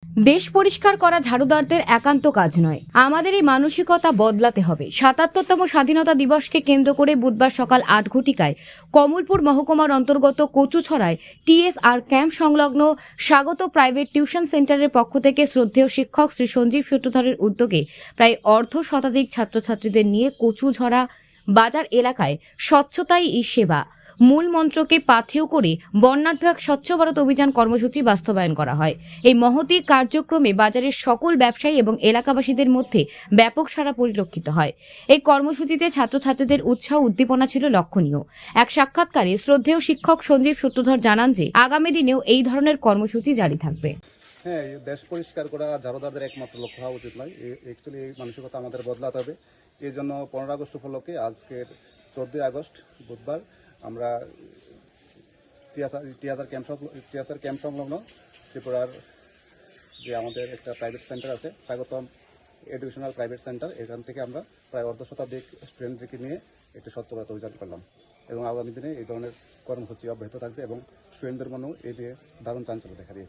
দেশ পরিষ্কার করা ঝাড়ুদারদের একান্ত কাজ নয়, আমাদের এই মানসিকতা বদলাতে হবে। ৭৭তম স্বাধীনতা দিবসকে কেন্দ্র করে বুধবার সকাল ৮ ঘটিকায় কমলপুর মহকুমার অন্তর্গত কচুছড়ায় টিএসআর ক্যাম্প সংলগ্ন স্বাগত প্রাইভেট টিউশন সেন্টারের পক্ষ থেকে শ্রদ্ধেয় শিক্ষক শ্রী সঞ্জীব সূত্রধরের উদ্যোগে প্রায় অর্ধ শতাধিক ছাত্রছাত্রীদের নিয়ে কচুছড়া বাজার এলাকায় স্বচ্ছতাই ই সেবা মূল মন্ত্রকে পাথেয় করে বর্ণাঢ্য স্বচ্ছ ভারত অভিযান কর্মসূচি বাস্তবায়ন করা হয়। এই মহতী কার্যক্রমে বাজারের সকল ব্যবসায়ী এবং এলাকাবাসীদের মধ্যে ব্যাপক সাড়া পরিলক্ষিত হয়। এই কর্মসূচিতে ছাত্রছাত্রীদের উৎসাহ উদ্দীপনা ছিল লক্ষণীয়। এক সাক্ষাৎকারে শ্রদ্ধেয় শিক্ষক সঞ্জীব সূত্রধর জানান যে আগামী দিনেও এই ধরনের কর্মসূচি জারি থাকবে। হ্যাঁ, দেশ পরিষ্কার করা ঝাড়ুদারদের একমাত্র লক্ষ্য হওয়া উচিত নয়। অ্যাকচুয়ালি এই মানসিকতা আমাদের বদলাতে হবে। এই জন্য 15 আগস্ট উপলক্ষে আজকের 14 আগস্ট বুধবার আমরা টিএসআর ক্যাম্প সংলগ্ন ত্রিপুরার যে আমাদের একটা প্রাইভেট সেন্টার আছে, স্বাগতম এডুকেশনাল প্রাইভেট সেন্টার, এখান থেকে আমরা প্রায় অর্ধ শতাধিক স্টুডেন্টদেরকে নিয়ে একটি স্বচ্ছ ভারত অভিযান করলাম এবং আগামী দিনে এই ধরনের কর্মসূচি অব্যাহত থাকবে এবং স্টুডেন্টদের মনেও এই নিয়ে দারুণ চাঞ্চল্য দেখা দিয়েছে।